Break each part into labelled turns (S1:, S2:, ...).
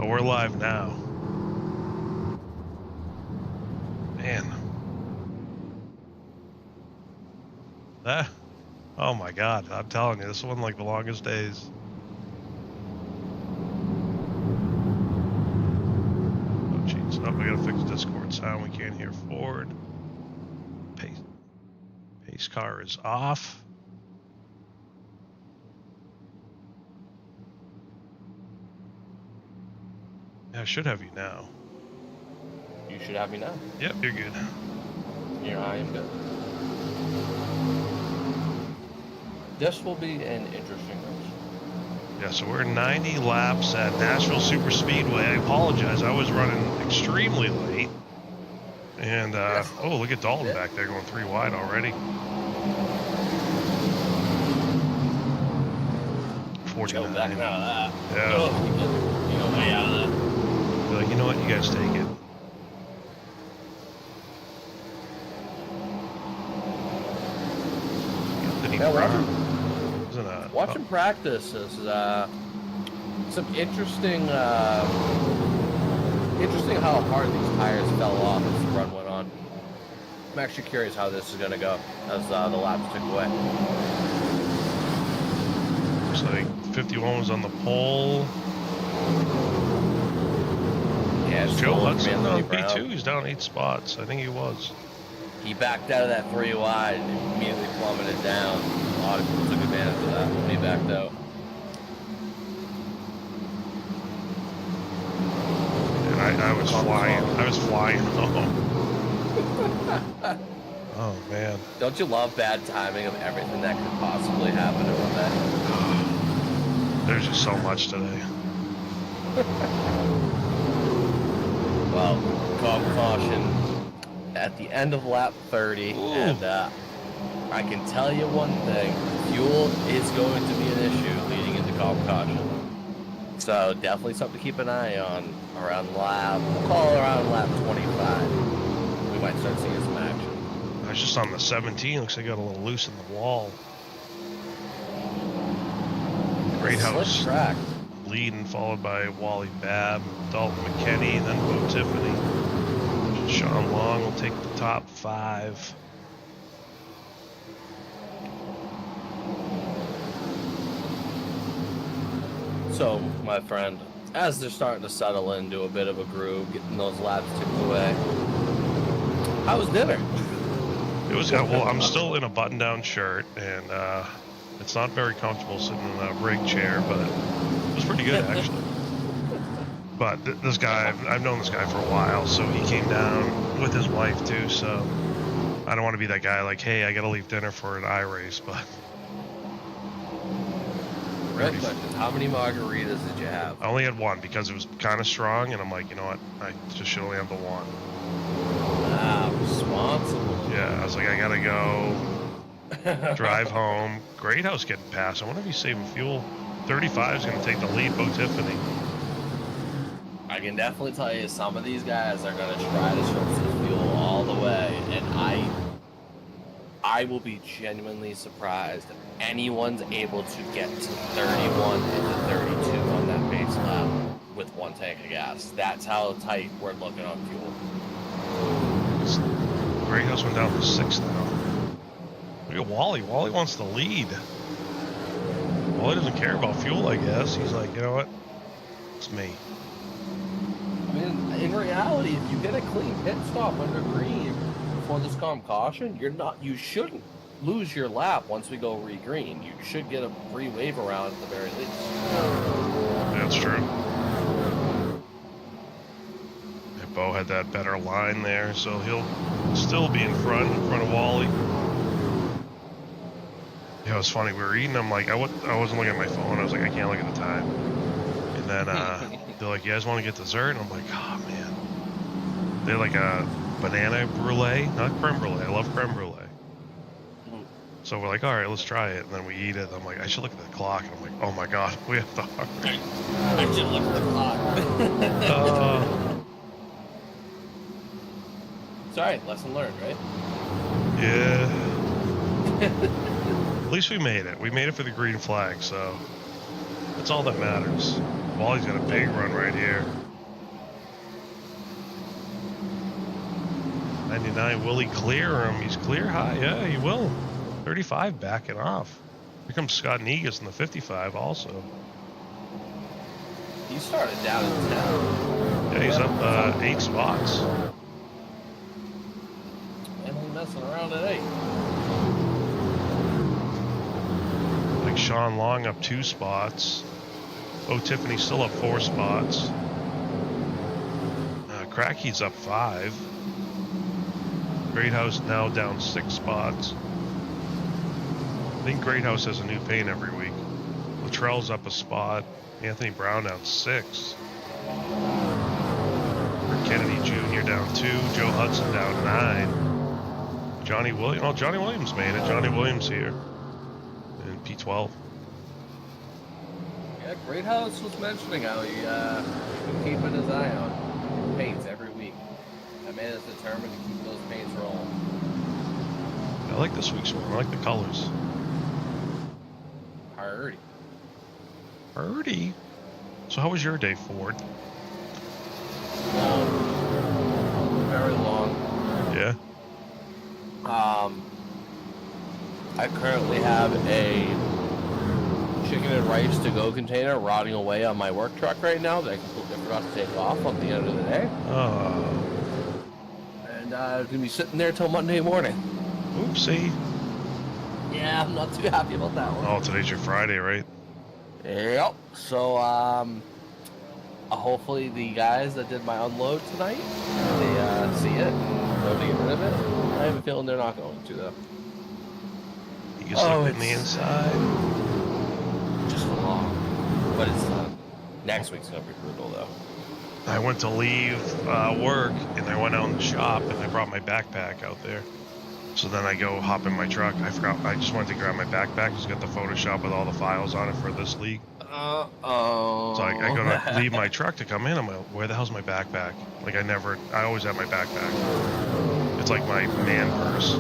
S1: Oh, we're live now. Man. That, oh my God, I'm telling you, this is one like the longest days. Oh jeez, oh, we gotta fix Discord sound, we can't hear forward. Pace car is off. Yeah, I should have you now.
S2: You should have me now.
S1: Yep, you're good.
S2: Here I am good. This will be an interesting race.
S1: Yeah, so we're 90 laps at Nashville Super Speedway. I apologize, I was running extremely late. And, oh, look at Dalton back there going 3 wide already. 49.
S2: Backing out of that.
S1: Yeah.
S2: Oh, you go way out of that.
S1: Be like, you know what, you guys take it.
S2: Yeah, watching practice is some interesting how hard these tires fell off as the run went on. I'm actually curious how this is going to go as the laps tick away.
S1: Looks like 51 was on the pole.
S2: Yeah,
S1: Joe Hudson on P2. He's down 8 spots. I think he was.
S2: He backed out of that 3 wide and immediately plummeted down. A lot of people took advantage of that when he backed out.
S1: And I was flying. I was flying home. Oh man!
S2: Don't you love bad timing of everything that could possibly happen in one day?
S1: There's just so much today.
S2: Well, caution at the end of lap 30, and I can tell you one thing: fuel is going to be an issue leading into caution. So definitely something to keep an eye on around lap. We'll call it around lap 25. We might start seeing some action.
S1: I was just on the 17. Looks like I got a little loose in the wall. Great house.
S2: Track.
S1: Leading, followed by Wally Babb, Dalton McKinney, and then Bo Tiffany. Sean Long will take the top 5.
S2: So, my friend, as they're starting to settle into a bit of a groove, getting those laps ticked away, how was dinner?
S1: It was, well, I'm still in a button-down shirt, and it's not very comfortable sitting in a rig chair, but it was pretty good, actually. But this guy, I've known this guy for a while, so he came down with his wife, too, so I don't want to be that guy like, hey, I got to leave dinner for an iRace, but...
S2: Red question, how many margaritas did you have?
S1: I only had 1 because it was kind of strong, and I'm like, you know what, I just should only have the 1.
S2: Ah, responsible.
S1: Yeah, I was like, I gotta go drive home. Great house getting past. I wonder if he's saving fuel. 35 is gonna take the lead, Bo Tiffany.
S2: I can definitely tell you some of these guys are gonna try to stretch this fuel all the way, and I will be genuinely surprised if anyone's able to get to 31 into 32 on that base lap with 1 tank of gas. That's how tight we're looking on fuel.
S1: Great house went down to 6 now. Look at Wally. Wally wants the lead. Wally doesn't care about fuel, I guess. He's like, you know what? It's me.
S2: I mean, in reality, if you get a clean pit stop under green before this caution, you shouldn't lose your lap once we go re-green. You should get a free wave around at the very least.
S1: That's true. Bo had that better line there, so he'll still be in front of Wally. Yeah, it was funny. We were eating. I'm like, I wasn't looking at my phone. I was like, I can't look at the time. And then they're like, you guys want to get dessert? And I'm like, oh man. They're like a banana brulee, not creme brulee. I love creme brulee. So we're like, all right, let's try it. And then we eat it. I'm like, I should look at the clock. And I'm like, oh my God, we have to hurry.
S2: I should look at the clock. It's all right, lesson learned, right?
S1: Yeah. At least we made it. We made it for the green flag, so that's all that matters. Wally's got a big run right here. 99, will he clear him? He's clear high. Yeah, he will. 35 backing off. Here comes Scott Negus in the 55 also.
S2: He started down in town.
S1: Yeah, he's up 8 spots.
S2: And he's messing around at 8.
S1: Like Sean Long up 2 spots. Oh, Tiffany's still up 4 spots. Cracky's up 5. Great House now down 6 spots. I think Great House has a new paint every week. Luttrell's up a spot. Anthony Brown down 6. Rick Kennedy Jr. down 2. Joe Hudson down 9. Johnny Williams. Oh, Johnny Williams made it. Johnny Williams here in P12.
S2: Yeah, Great House was mentioning how he been keeping his eye on paints every week. That man is determined to keep those paints rolling.
S1: I like this week's one. I like the colors.
S2: Priority.
S1: Birdie. So how was your day, Ford?
S2: Very long.
S1: Yeah.
S2: I currently have a chicken and rice to go container rotting away on my work truck right now that I completely forgot to take off at the end of the day.
S1: Oh.
S2: And it's gonna be sitting there till Monday morning.
S1: Oopsie.
S2: Yeah, I'm not too happy about that one.
S1: Oh, today's your Friday, right?
S2: Yep. So, hopefully the guys that did my unload tonight, they see it and know to get rid of it. I have a feeling they're not going to, though.
S1: You can slip in the inside.
S2: Just for long. But it's next week's going to be brutal, though.
S1: I went to leave work, and I went out in the shop, and I brought my backpack out there. So then I go hop in my truck. I forgot. I just wanted to grab my backpack. It's got the Photoshop with all the files on it for this league.
S2: Uh-oh.
S1: So I go to leave my truck to come in. I'm like, where the hell's my backpack? Like I always have my backpack. It's like my man purse.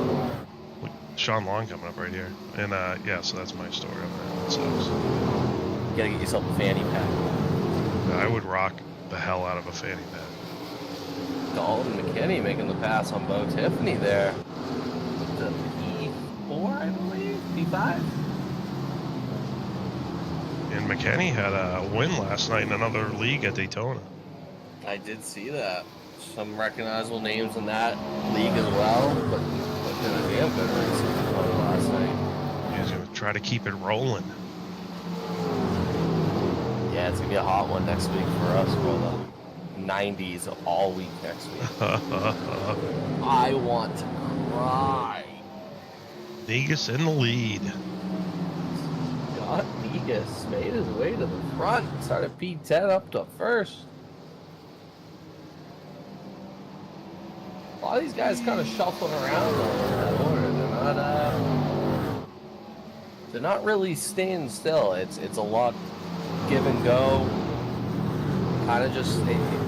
S1: Look, Sean Long coming up right here. And yeah, so that's my story on that. It sucks.
S2: You gotta get yourself a fanny pack.
S1: I would rock the hell out of a fanny pack.
S2: Dalton McKinney making the pass on Bo Tiffany there. The P4, I believe? P5?
S1: And McKenney had a win last night in another league at Daytona.
S2: I did see that. Some recognizable names in that league as well, but in a damn good race last night.
S1: He's going to try to keep it rolling.
S2: Yeah, it's going to be a hot one next week for us. For the 90s all week next week. I want to cry.
S1: Negus in the lead.
S2: Scott Negus made his way to the front. Started P10 up to first. A lot of these guys kind of shuffling around in that order. They're not really staying still. It's a lot give and go. Kind of just.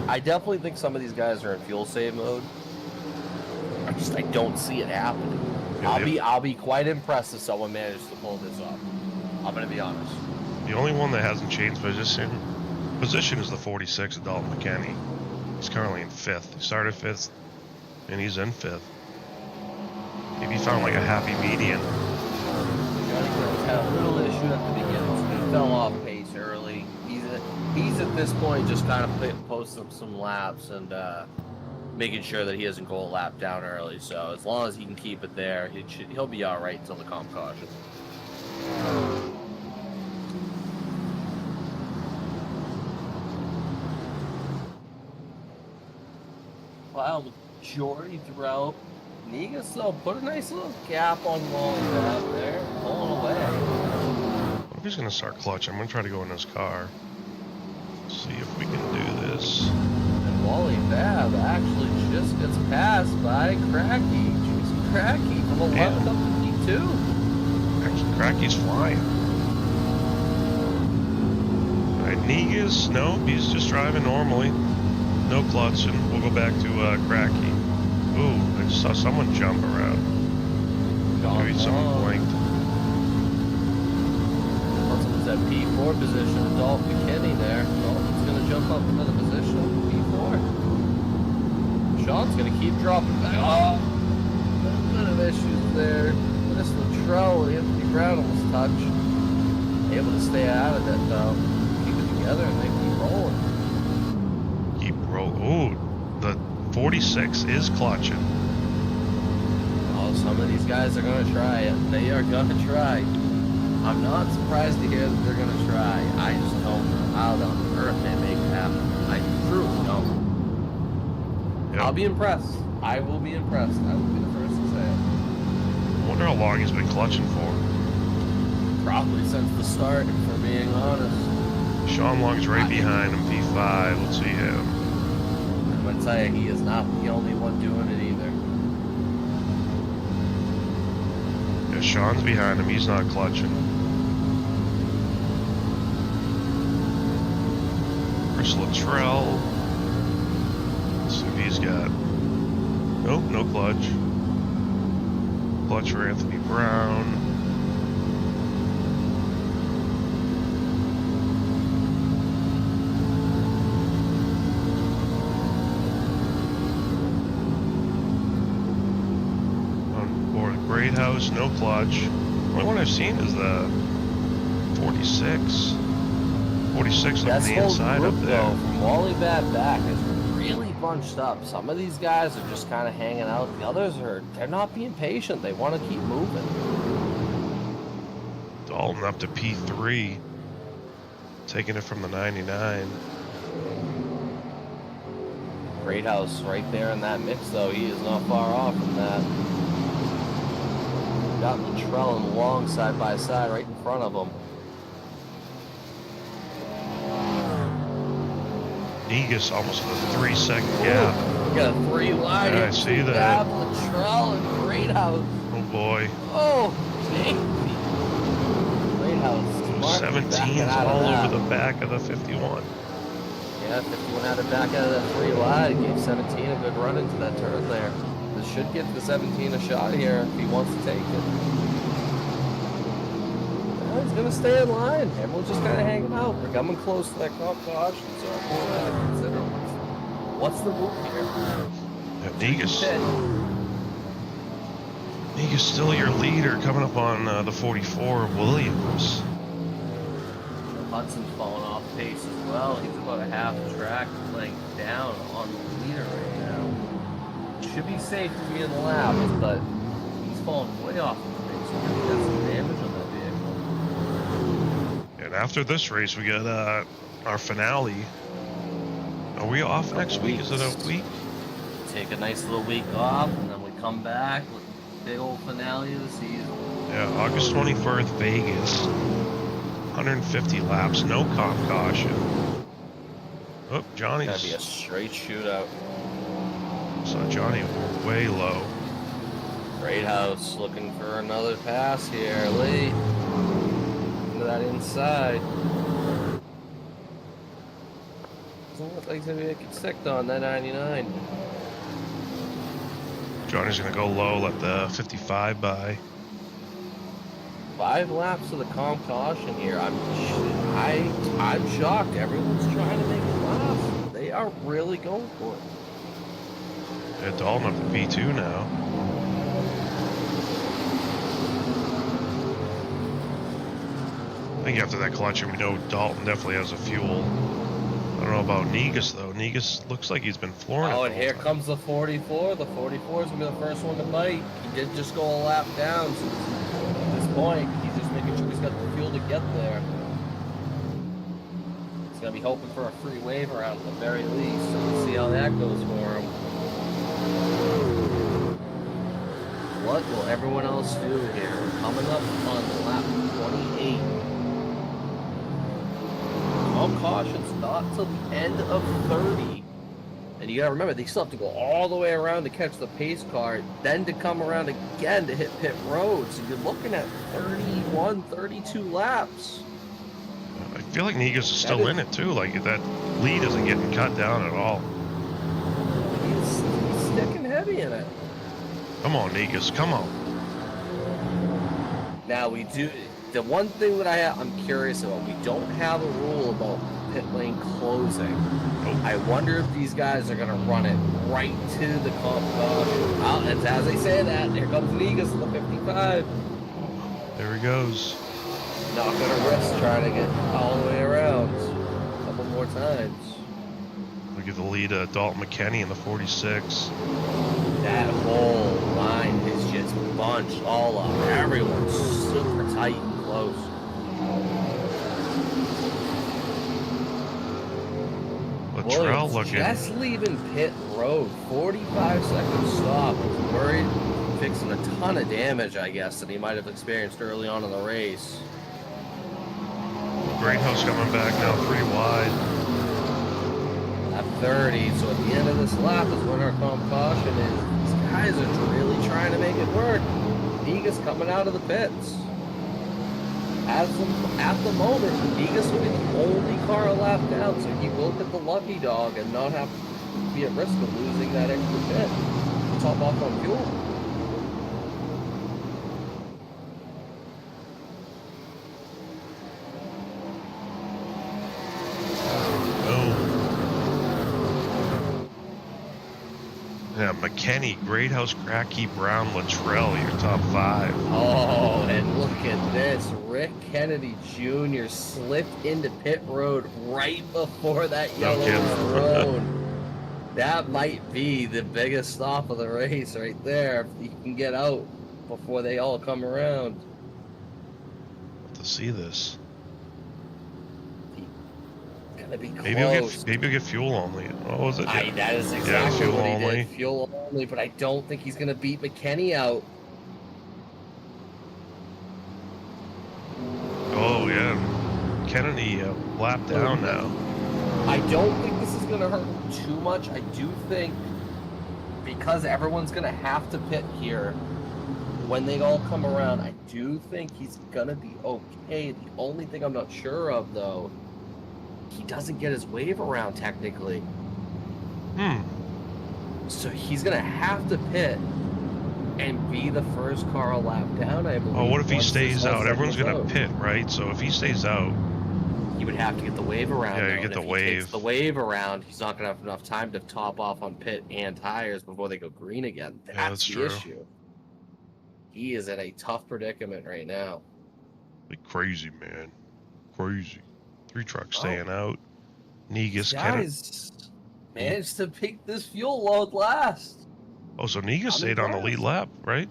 S2: I definitely think some of these guys are in fuel save mode. I don't see it happening.
S1: Yeah,
S2: I'll be quite impressed if someone manages to pull this off. I'm gonna be honest.
S1: The only one that hasn't changed position is the 46 of Dalton McKinney. He's currently in 5th. He started 5th, and he's in 5th. Maybe he found like a happy median.
S2: Had a little issue at the beginning. He fell off pace early. He's at this point just kind of posting some laps and making sure that he doesn't go a lap down early. So as long as he can keep it there, he'll be all right until the comp caution. Wow, majority throughout. Negus though put a nice little gap on Wally Fab there, pulling away.
S1: What if he's going to start clutch? I'm going to try to go in his car. See if we can do this.
S2: And Wally Fab actually just gets passed by Cracky. Juicy Cracky from 11th up to P2.
S1: Cracky's flying. Alright, Negus, nope, he's just driving normally. No clutch, and we'll go back to Cracky. Ooh, I just saw someone jump around. Maybe someone blinked.
S2: Someone said that P4 position of Dalton McKinney there. Dalton's going to jump up into the position of P4. Sean's going to keep dropping back. Oh, a little bit of issues there. This Luttrell, Anthony Brown almost touched. Able to stay out of it though. Keep it together and they keep rolling.
S1: Keep rolling. Ooh, the 46 is clutching.
S2: Oh, some of these guys are going to try it. They are going to try. I'm not surprised to hear that they're going to try. I just don't know how on earth they make it happen. I truly don't.
S1: Yep.
S2: I'll be impressed. I will be impressed. I will be the first to say it.
S1: I wonder how long he's been clutching for.
S2: Probably since the start, if we're being honest.
S1: Sean Long's right behind him, P5. Let's see him.
S2: I'm going to tell you, he is not the only one doing it either.
S1: Yeah, Sean's behind him. He's not clutching. Chris Luttrell. Let's see what he's got. Nope, no clutch. Clutch for Anthony Brown. House, no clutch. The only one I've seen is the 46. 46 on the inside up there.
S2: Though, from Wally Bad back is really bunched up. Some of these guys are just kind of hanging out. The others they're not being patient. They want to keep moving.
S1: Dalton up to P3. Taking it from the 99.
S2: Great House right there in that mix though. He is not far off from that. Got Luttrell and Long side by side right in front of him.
S1: Negus almost with a 3-second gap.
S2: We got a 3 wide.
S1: Yeah, I see that.
S2: Luttrell and Great House.
S1: Oh boy.
S2: Oh, baby. Great House.
S1: 17's all over the back of the 51.
S2: Yeah, 51 had it back out of that 3 wide. Gave 17 a good run into that turn there. This should give the 17 a shot here if he wants to take it. Well, he's going to stay in line. Everyone's just kind of hanging out. We're coming close to that caution, so we'll consider what's the move here.
S1: Yeah, Negus still your leader coming up on the 44, Williams.
S2: Hudson's falling off pace as well. He's about a half track length down on the leader right now. Should be safe to be in the lap, but he's falling way off the pace. He's going to get some damage on that vehicle.
S1: And after this race, we got our finale. Are we off next week? Is it a week?
S2: Take a nice little week off, and then we come back with the big old finale of the season.
S1: Yeah, August 21st, Vegas. 150 laps, no comp caution. Oh, Johnny's.
S2: It's gotta be a straight shootout.
S1: So Johnny way low.
S2: Great House looking for another pass here, late into that inside. Doesn't look like he's gonna be making sick on that 99.
S1: Johnny's gonna go low, let the 55 by.
S2: 5 laps of the comp caution here. I'm shocked. Everyone's trying to make it last. They are really going for it.
S1: Yeah, Dalton up to P2 now. I think after that clutching, we know Dalton definitely has a fuel. I don't know about Negus though. Negus looks like he's been flooring it.
S2: Oh, and here comes the 44. The 44 is going to be the first one to bite. He did just go a lap down, so at this point, he's just making sure he's got the fuel to get there. He's going to be hoping for a free wave around at the very least, so we'll see how that goes for him. What will everyone else do here? We're coming up on lap 28. All cautions not till the end of 30. And you gotta remember, they still have to go all the way around to catch the pace car, then to come around again to hit pit road. So you're looking at 31, 32 laps.
S1: I feel like Negus is still in it too. Like that lead isn't getting cut down at all.
S2: He's sticking heavy in it.
S1: Come on, Negus, come on.
S2: Now the one thing that I'm curious about, we don't have a rule about pit lane closing.
S1: Nope.
S2: I wonder if these guys are going to run it right to the comp caution. And as they say that, here comes Negus in the 55.
S1: There he goes.
S2: Not going to risk trying to get all the way around a couple more times.
S1: Look at the lead, Dalton McKenney in the 46.
S2: That whole line is just bunched all up. Everyone's super tight and close.
S1: Latrell looking.
S2: Just leaving pit road. 45-second stop. Was worried, fixing a ton of damage, I guess, that he might have experienced early on in the race.
S1: Greathouse coming back now, 3 wide.
S2: At 30, so at the end of this lap is when our comp caution is. These guys are really trying to make it work. Negus coming out of the pits. At the moment, Negus will be the only car a lap down, so he will hit the lucky dog and not have to be at risk of losing that extra pit. Top off on fuel.
S1: Yeah, McKenney, Greathouse, Cracky, Brown, Latrell, your top 5.
S2: Oh, and look at this. Rick Kennedy Jr. slipped into pit road right before that yellow was thrown. That might be the biggest stop of the race right there. If he can get out before they all come around.
S1: To see this.
S2: Gonna be close.
S1: Maybe you'll get fuel only. What was it?
S2: That is exactly fuel what he only. Did. Fuel only, but I don't think he's gonna beat McKenney out.
S1: Oh yeah, Kennedy lap down now.
S2: I don't think this is gonna hurt him too much. I do think because everyone's gonna have to pit here when they all come around, I do think he's gonna be okay. The only thing I'm not sure of though, he doesn't get his wave around technically. So he's gonna have to pit and be the first car a lap down, I believe.
S1: Oh, what if he stays out? Everyone's gonna pit, right? So if he stays out,
S2: he would have to get the wave around.
S1: Yeah, you get the wave.
S2: If he takes the wave around, he's not gonna have enough time to top off on pit and tires before they go green again. That's the
S1: true.
S2: issue. He is in a tough predicament right now.
S1: Like crazy, man. Crazy. 3 trucks staying out. Negus,
S2: guys managed to pick this fuel load last.
S1: Oh, so Negus stayed on the lead lap, right?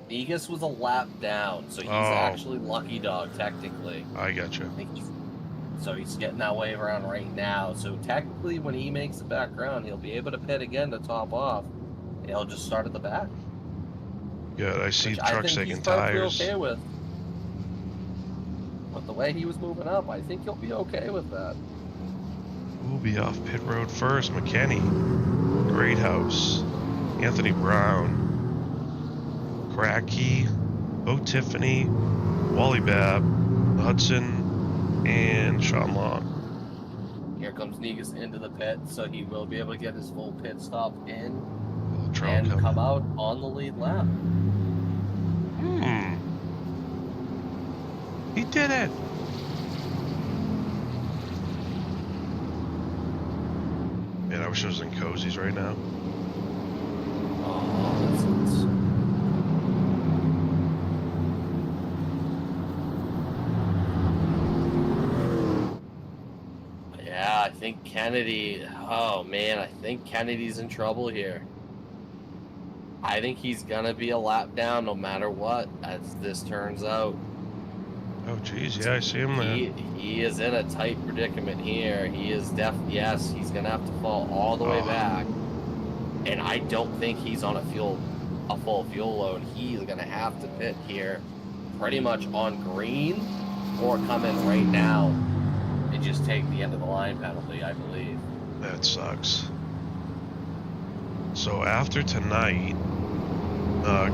S2: Negus was a lap down, so he's actually lucky dog technically.
S1: I gotcha.
S2: So he's getting that wave around right now. So technically, when he makes it back around, he'll be able to pit again to top off. And he'll just start at the back.
S1: Yeah, I see the truck taking tires.
S2: I think he's okay with. But the way he was moving up, I think he'll be okay with that.
S1: We'll be off pit road first. McKenney, Greathouse, Anthony Brown, Cracky, Bo Tiffany, Wally Babb, Hudson, and Sean Long.
S2: Here comes Negus into the pit, so he will be able to get his full pit stop in
S1: and
S2: come out on the lead lap.
S1: He did it! Man, I wish I was in cozies right now.
S2: Oh, that's nuts. Yeah, I think Kennedy... Oh, man, I think Kennedy's in trouble here. I think he's going to be a lap down no matter what, as this turns out.
S1: Oh, geez, yeah, I see him there.
S2: He is in a tight predicament here. He is yes, he's going to have to fall all the way back. And I don't think he's on a full fuel load. He's going to have to pit here pretty much on green or come in right now and just take the end of the line penalty, I believe.
S1: That sucks. So after tonight,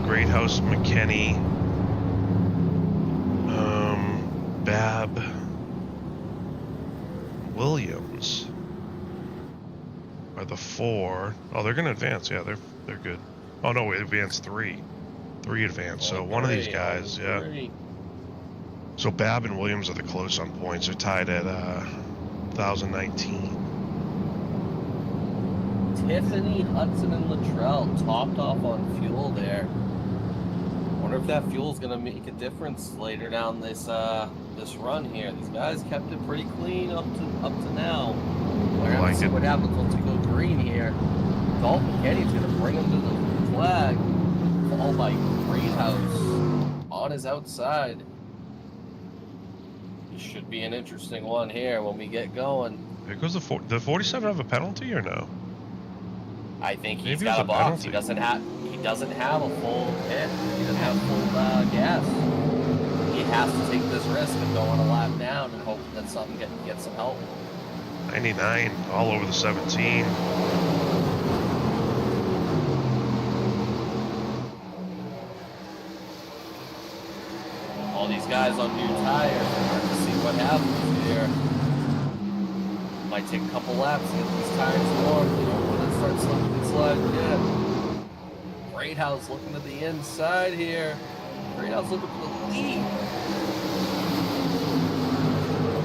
S1: Greathouse, McKenney, Babb, Williams are the 4. Oh, they're gonna advance. Yeah, they're good. Oh no, we advanced 3. 3 advanced. So one of these guys, yeah. So Babb and Williams are the close on points. They're tied at 1,019.
S2: Tiffany, Hudson, and Luttrell topped off on fuel there. Wonder if that fuel's gonna make a difference later down this this run here. These guys kept it pretty clean up to now. We're gonna see what happens once we go green here. Dalton Kenny's gonna bring him to the flag, followed by Greathouse on his outside. This should be an interesting one here when we get going.
S1: Here goes the 47 have a penalty or no?
S2: I think he's got a box. He doesn't have a full pit. He doesn't have full gas. He has to take this risk of going a lap down and hope that something get some help.
S1: 99 all over the 17.
S2: All these guys on new tires. Let's see what happens here. Might take a couple laps to get these tires warm. You know, when it starts slipping and sliding in. Greathouse looking to the inside here. Greathouse looking for the lead.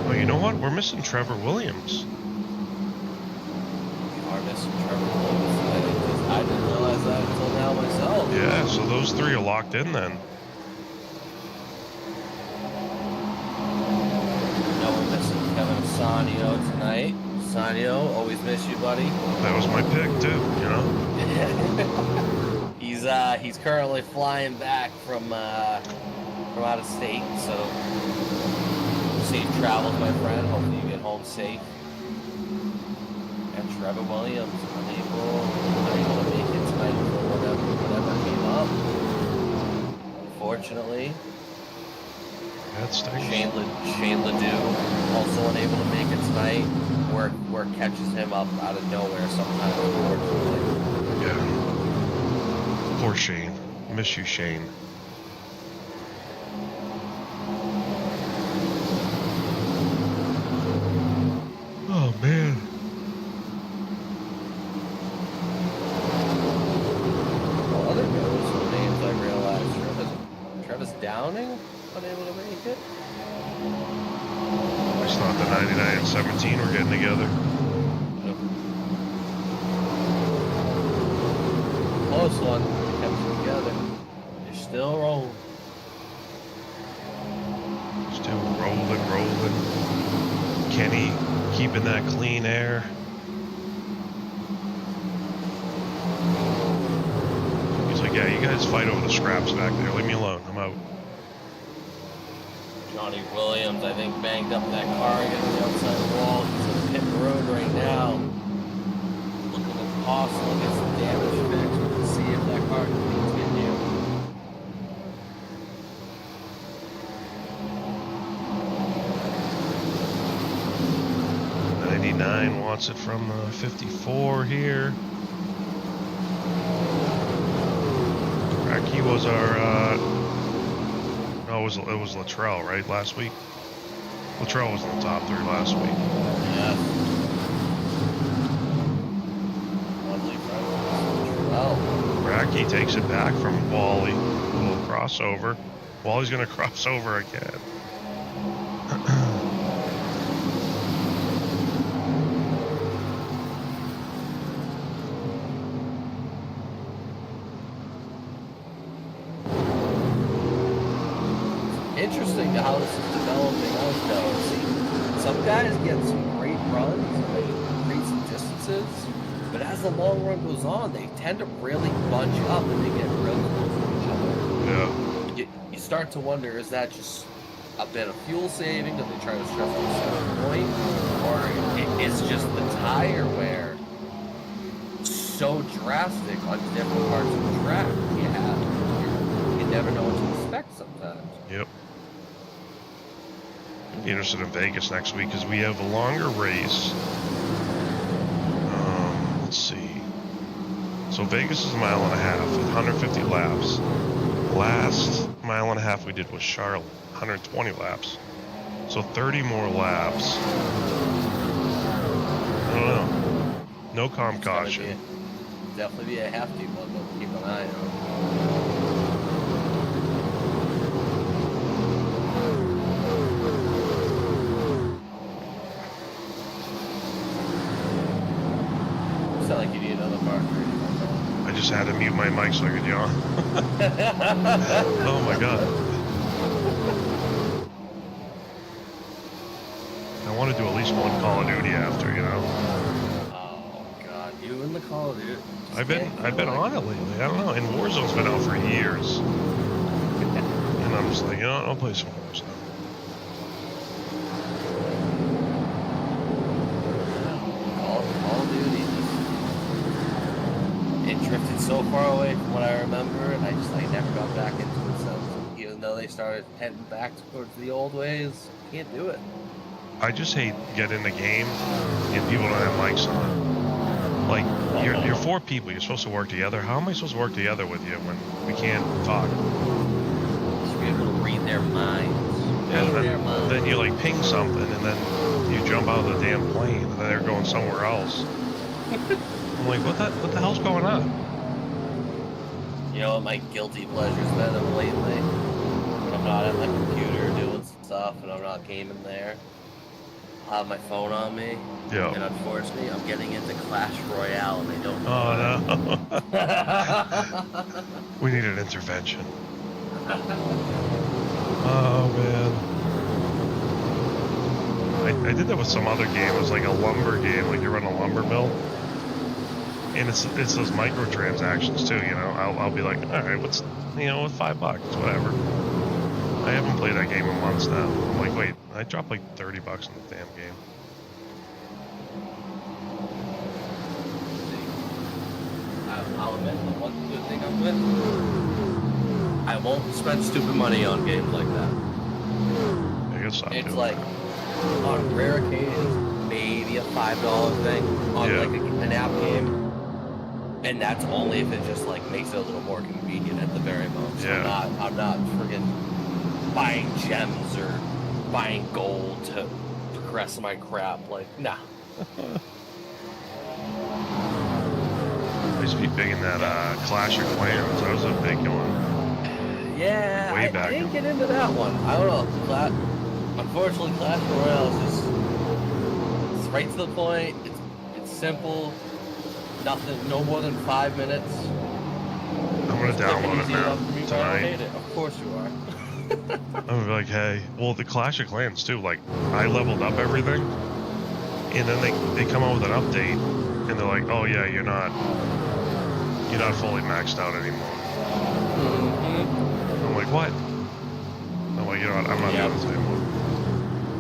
S1: Well, you know what? We're missing Trevor Williams.
S2: We are missing Trevor Williams. I didn't realize that until now myself.
S1: Yeah, so those three are locked in then.
S2: Now we're missing Kevin Sanio tonight. Sanio, always miss you, buddy.
S1: That was my pick too, you know.
S2: He's currently flying back from out of state, so safe travels, my friend. Hopefully you get home safe. And Trevor Williams unable to make it tonight for whatever came up. Unfortunately.
S1: That stinks.
S2: Shane Ledoux also unable to make it tonight. Work catches him up out of nowhere sometimes, unfortunately.
S1: Yeah. Poor Shane. Miss you, Shane. Oh, man.
S2: Well, other noticeable names I realized. Travis Downing unable to make it.
S1: It's not the 99 and 17 we're getting together.
S2: Nope. Close one. Kept it together. You're still rolling.
S1: Still rolling. Kenny keeping that clean air. He's like, yeah, you guys fight over the scraps back there. Leave me alone. I'm out.
S2: Johnny Williams, I think, banged up that car against the outside wall. He's on pit road right now. Looking at possible get some damage fixed to see if that car can continue.
S1: '99 wants it from 54 here. He was our. No, it was Luttrell, right? Last week. Luttrell was in the top 3 last week.
S2: Yeah.
S1: Racky takes it back from Wally. A little crossover. Wally's going to cross over again.
S2: Interesting how this is developing out though. See, some guys get some great runs, they create some distances, but as the long run goes on, they tend to really bunch up and they get real close to each other.
S1: Yeah.
S2: You start to wonder, is that just a bit of fuel saving? Do they try to stress on a certain point? Or it's just the tire wear so drastic on different parts of the track? You never know what to expect sometimes.
S1: Yep. I'd be interested in Vegas next week because we have a longer race. Let's see. So Vegas is a mile and a half, 150 laps. Last mile and a half we did was Charlotte, 120 laps. So 30 more laps. I don't know. No calm caution.
S2: Definitely be a hefty one, but keep an eye on.
S1: just had to mute my mic so I could yawn. Oh my god. I want to do at least one Call of Duty after, you know.
S2: Oh god, you and the Call of Duty.
S1: I've been on it lately. I don't know. And Warzone's been out for years. And I'm just like, you know what? I'll play some Warzone.
S2: Call of Duty. It drifted so far away from what I remember, and I just never got back into it since. Even though they started heading back towards the old ways, can't do it.
S1: I just hate getting in the game and people don't have mics on. Like, you're 4 people. You're supposed to work together. How am I supposed to work together with you when we can't talk?
S2: Just be able to read their minds.
S1: And then you like ping something, and then you jump out of the damn plane, and then they're going somewhere else. I'm like, what the hell's going on?
S2: You know what my guilty pleasure's been of lately? When I'm not at my computer doing stuff and I'm not gaming there, I'll have my phone on me.
S1: Yeah.
S2: And unfortunately, I'm getting into Clash Royale and they don't know.
S1: Oh no. We need an intervention. Oh man. I did that with some other game. It was like a lumber game, like you run a lumber mill. And it's those microtransactions too, you know. I'll be like, all right, what's, you know, with $5, whatever. I haven't played that game in months now. I'm like, wait, I dropped like $30 in the damn game.
S2: I'll admit the one good thing I'm with. I won't spend stupid money on games like that.
S1: I guess I'm
S2: It's
S1: doing
S2: like, on rare occasions, maybe a $5 thing on like an app game. And that's only if it just like makes it a little more convenient at the very most.
S1: Yeah.
S2: I'm not friggin' buying gems or buying gold to progress my crap. Like, nah.
S1: I used to be big in that Clash of Clans. That was a big one.
S2: Yeah,
S1: Way
S2: I
S1: back.
S2: didn't get into that one. I don't know. Unfortunately, Clash Royale is just it's right to the point. It's simple. Nothing, no more than 5 minutes.
S1: I'm gonna download it now tonight.
S2: Of course you are.
S1: I'm gonna be like, hey, well, the Clash of Clans too. Like, I leveled up everything, and then they come out with an update, and they're like, oh yeah, you're not fully maxed out anymore. I'm like, what? I'm like, you know what? I'm not doing this anymore.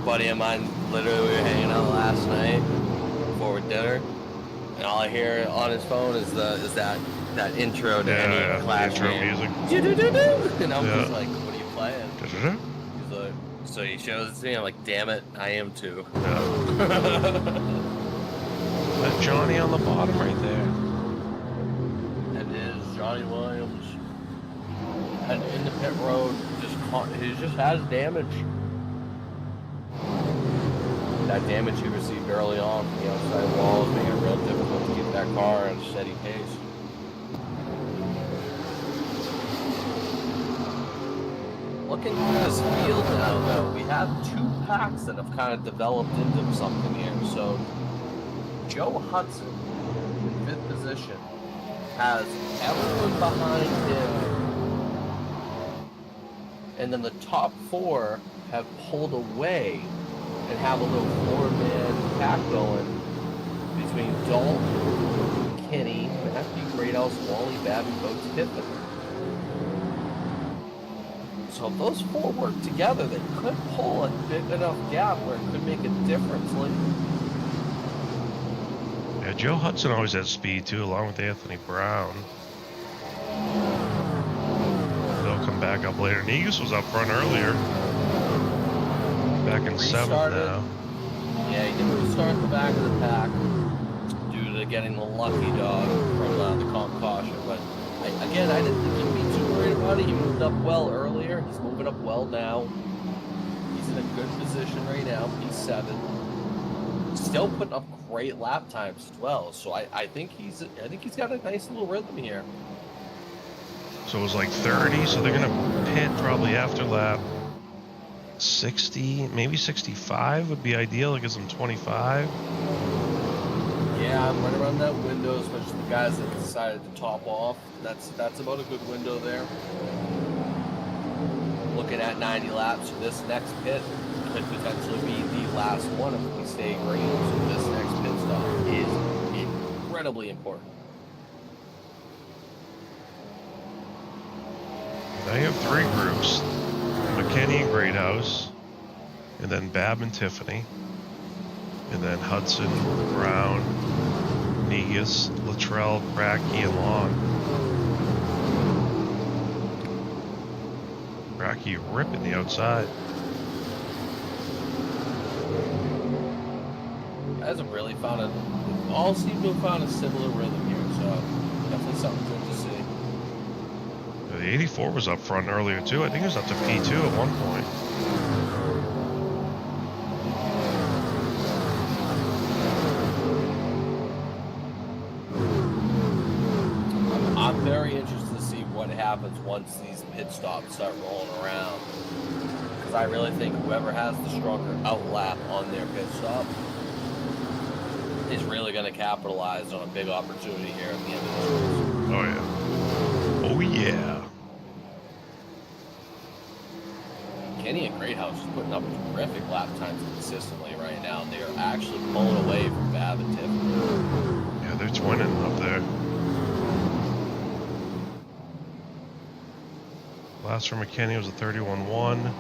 S2: Buddy of mine, literally, we were hanging out last night before dinner, and all I hear on his phone is that intro to any Clash
S1: intro
S2: game.
S1: music.
S2: And I'm just like, what are you playing? He's like, so he shows it to me. I'm like, damn it, I am too.
S1: Yeah. That Johnny on the bottom right there.
S2: That is Johnny Williams. And in the pit road, he just has damage. That damage he received early on from the outside wall is making it real difficult to keep that car at a steady pace. Looking through this field now, though, we have 2 packs that have kind of developed into something here. So, Joe Hudson, in 5th position, has everyone behind him. And then the top 4 have pulled away and have a little 4-man pack going between Dalton, Kenny, Matthew Greathouse, Wally Babby, Boats Pittman. So if those 4 work together, they could pull a big enough gap where it could make a difference.
S1: Yeah, Joe Hudson always has speed too, along with Anthony Brown. They'll come back up later. Negus was up front earlier. Back in 7th now.
S2: Yeah, he did restart the back of the pack due to getting the lucky dog from the comp caution. But I didn't think he'd be too worried about it. He moved up well earlier. He's moving up well now. He's in a good position right now. He's 7. Still putting up great lap times as well. So I think he's got a nice little rhythm here.
S1: So it was like 30. So they're gonna pit probably after lap 60, maybe 65 would be ideal. It gives them 25.
S2: Yeah, I'm right around that window, especially the guys that decided to top off. That's about a good window there. Looking at 90 laps, this next pit could potentially be the last one if we stay green. So this next pit stop is incredibly important.
S1: Now you have 3 groups: McKinney and Greathouse, and then Bab and Tiffany, and then Hudson, Brown, Negus, Luttrell, Brackey, and Long. Brackey ripping the outside.
S2: Hasn't really found a. All seem to have found a similar rhythm here, so definitely something good to see.
S1: The 84 was up front earlier too. I think it was up to P2 at one point.
S2: I'm very interested to see what happens once these pit stops start rolling around. Because I really think whoever has the stronger outlap on their pit stop is really going to capitalize on a big opportunity here at the end of this race.
S1: Oh yeah. Oh yeah.
S2: Kenny and Greathouse is putting up terrific lap times consistently right now. They are actually pulling away from Bab and Tiffany.
S1: Yeah, they're twinning up there. Last for McKinney was a 31.1.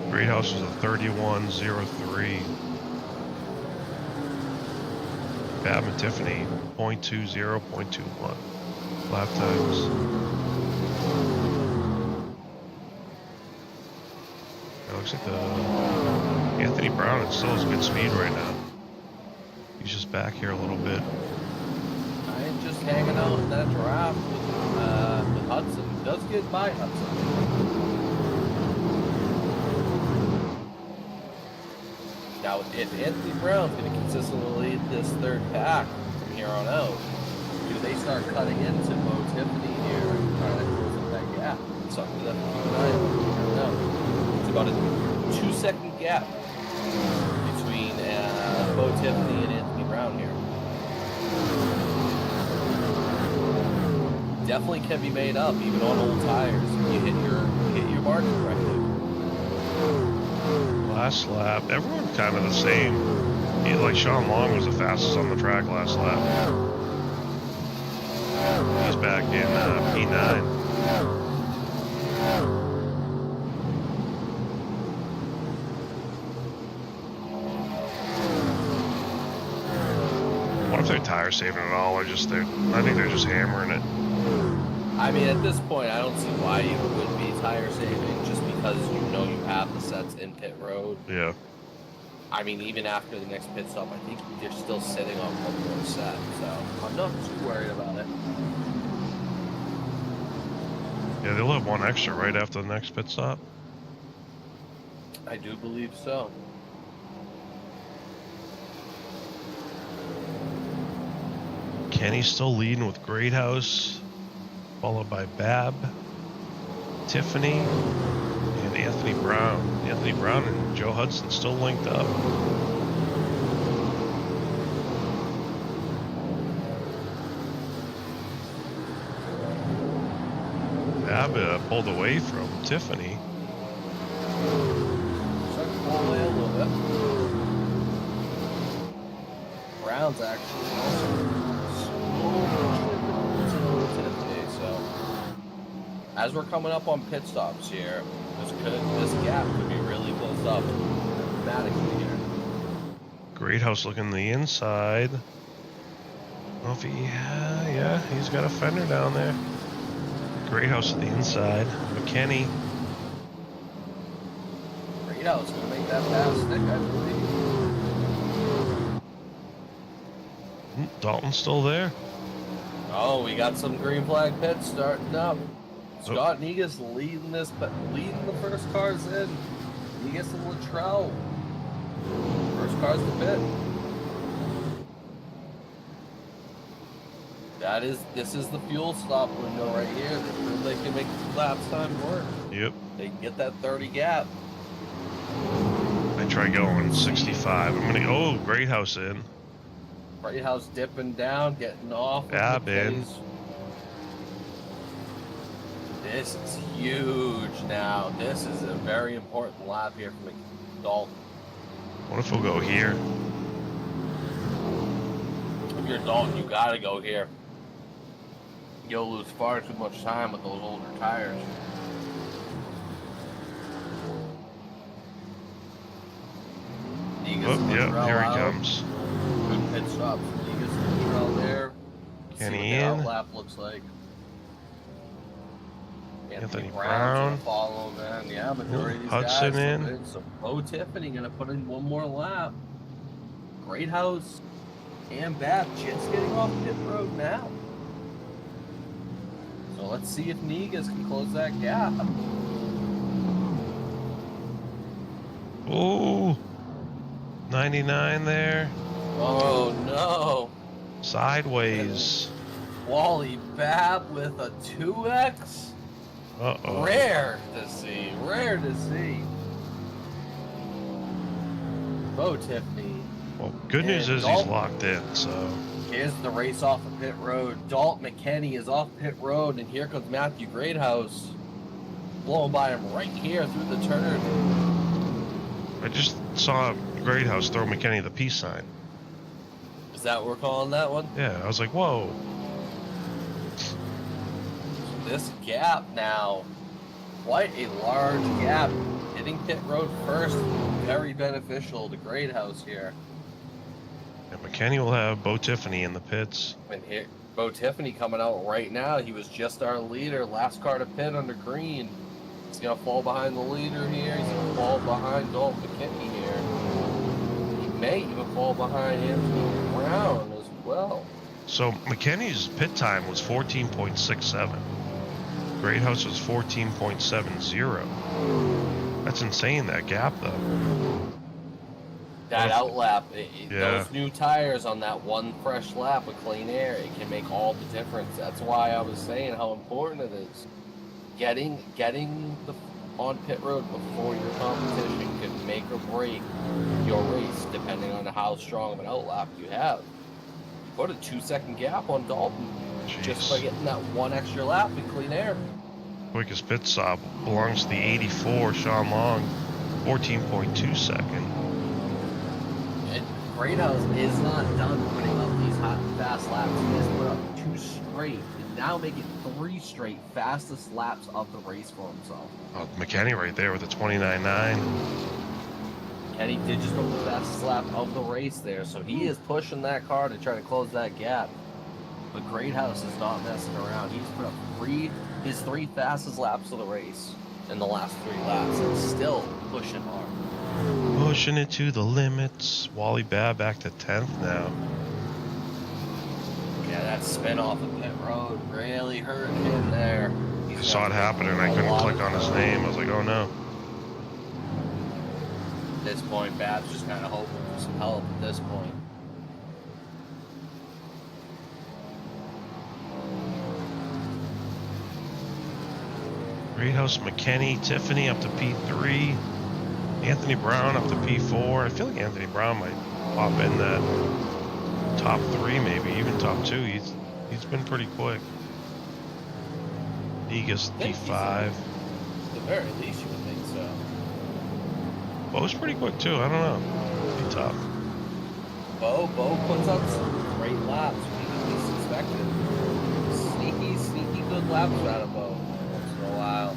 S1: Greathouse was a 31.03. Bab and Tiffany 0.20, 0.21 lap times. It looks like Anthony Brown still has good speed right now. He's just back here a little bit.
S2: I ain't just hanging out in that draft with Hudson. He does get by Hudson. Now, if Anthony Brown's going to consistently lead this third pack from here on out, do they start cutting into Bo Tiffany here and trying to close up that gap? Something that keep an eye on. I don't know. It's about a 2-second gap between Bo Tiffany and Anthony Brown here. Definitely can be made up, even on old tires. You hit your mark correctly.
S1: Last lap, everyone kind of the same. Like Sean Long was the fastest on the track last lap. He's back in P9. What if they're tire saving at all, or just I think they're just hammering it.
S2: I mean, at this point, I don't see why you would be tire saving, just because you know you have the sets in pit road.
S1: Yeah.
S2: I mean, even after the next pit stop, I think they're still sitting on one more set, so I'm not too worried about it.
S1: Yeah, they'll have one extra right after the next pit stop.
S2: I do believe so.
S1: Kenny's still leading with Greathouse, followed by Bab, Tiffany, and Anthony Brown. Anthony Brown and Joe Hudson still linked up. Bab pulled away from Tiffany.
S2: Starting to pull away a little bit. Brown's actually also so as we're coming up on pit stops here, this gap could be really closed up dramatically here.
S1: Greathouse looking the inside. Well, if yeah, he's got a fender down there. Greathouse to the inside. McKinney.
S2: Greathouse gonna make that pass stick, I believe.
S1: Dalton's still there.
S2: Oh, we got some green flag pits starting up. Scott Negus leading the first cars in. Negus and Luttrell. First cars to pit. This is the fuel stop window right here. They prove they can make the lap time work.
S1: Yep.
S2: They can get that 30 gap.
S1: I try going 65. I'm gonna Greathouse in.
S2: Greathouse dipping down, getting off.
S1: Yeah, man.
S2: This is huge now. This is a very important lap here for Dalton.
S1: What if we'll go here?
S2: If you're Dalton, you gotta go here. You'll lose far too much time with those older tires.
S1: Oh, yeah, here he comes.
S2: Good pit stop. Negas and Terrell there.
S1: Kenny
S2: see what
S1: in.
S2: the lap looks like.
S1: Anthony Brown.
S2: Follow, man. Yeah, majority of these
S1: Hudson
S2: guys
S1: in.
S2: So Bo Tiffany gonna put in one more lap. Greathouse and Bab just getting off pit road now. So let's see if Negas can close that gap.
S1: Oh, 99 there.
S2: Oh no.
S1: Sideways.
S2: Wally Bab with a 2X.
S1: Uh-oh.
S2: Rare to see. Rare to see. Bo Tiffany.
S1: Well, good news is he's locked in, so.
S2: Here's the race off of pit road. Dalton McKinney is off pit road, and here comes Matthew Greathouse. Blowing by him right here through the turn.
S1: I just saw Greathouse throw McKinney the peace sign.
S2: Is that what we're calling that one?
S1: Yeah, I was like, whoa.
S2: This gap now, quite a large gap. Hitting pit road first, very beneficial to Greathouse here.
S1: And McKinney will have Bo Tiffany in the pits.
S2: And here, Bo Tiffany coming out right now. He was just our leader, last car to pit under green. He's gonna fall behind the leader here. He's gonna fall behind Dalton McKinney here. He may even fall behind Anthony Brown as well.
S1: So McKinney's pit time was 14.67. Greathouse was 14.70. That's insane, that gap, though.
S2: That outlap,
S1: Yeah.
S2: those new tires on that one fresh lap with clean air, it can make all the difference. That's why I was saying how important it is. Getting the on pit road before your competition can make or break your race, depending on how strong of an outlap you have. Put a 2-second gap on Dalton.
S1: Jeez.
S2: Just by getting that one extra lap with clean air.
S1: Quickest pit stop belongs to the 84, Sean Long, 14.2 second.
S2: And Greathouse is not done putting up these hot and fast laps. He has put up 2 straight, and now make it 3 straight fastest laps of the race for himself.
S1: Oh, McKinney right there with a 29.9.
S2: And he did just put the fastest lap of the race there, so he is pushing that car to try to close that gap. But Greathouse is not messing around. He's put up his 3 fastest laps of the race in the last 3 laps, and still pushing hard.
S1: Pushing it to the limits. Wally Babb back to 10th now.
S2: Yeah, that spin off of pit road really hurt him there.
S1: I saw it happen and I couldn't click on his name. I was like, oh no.
S2: At this point, Bab's just kind of hoping for some help at this point.
S1: Greathouse, McKinney, Tiffany up to P3. Anthony Brown up to P4. I feel like Anthony Brown might pop in that top 3, maybe even top 2. He's been pretty quick. Negas P5.
S2: At the very least, you would think so.
S1: Bo's pretty quick too. I don't know. Be tough.
S2: Bo puts up some great laps. We least expected. Sneaky good laps out of Bo once in a while.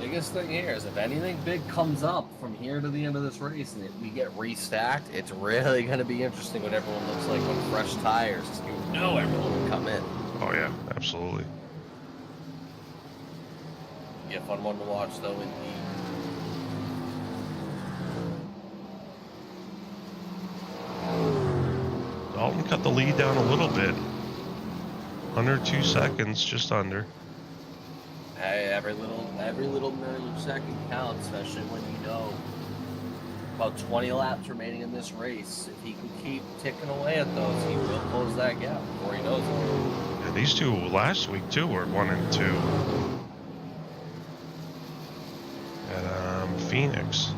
S2: Biggest thing here is if anything big comes up from here to the end of this race and we get restacked, it's really going to be interesting what everyone looks like on fresh tires. You know everyone will come in.
S1: Oh yeah, absolutely.
S2: Be a fun one to watch though indeed.
S1: Dalton cut the lead down a little bit. Under 2 seconds, just under.
S2: Hey, every little millisecond counts, especially when you know about 20 laps remaining in this race. If he can keep ticking away at those, he will close that gap before he knows it.
S1: And these two last week too were 1 and 2 at Phoenix.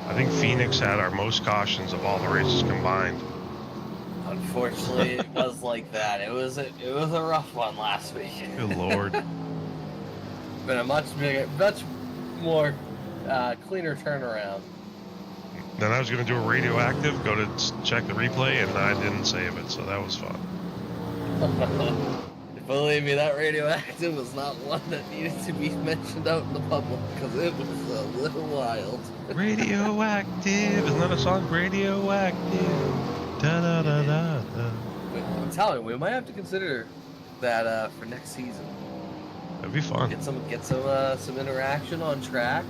S1: I think Phoenix had our most cautions of all the races combined.
S2: Unfortunately, it was like that. It was a rough one last week.
S1: Good Lord.
S2: Been a much more cleaner turnaround.
S1: Then I was going to do a radioactive, go to check the replay, and I didn't save it, so that was fun.
S2: Believe me, that radioactive was not one that needed to be mentioned out in the public, because it was a little wild.
S1: Radioactive! Isn't that a song? Radioactive! Da-da-da-da-da.
S2: I'm telling you, we might have to consider that for next season.
S1: That'd be fun.
S2: Get some interaction on track.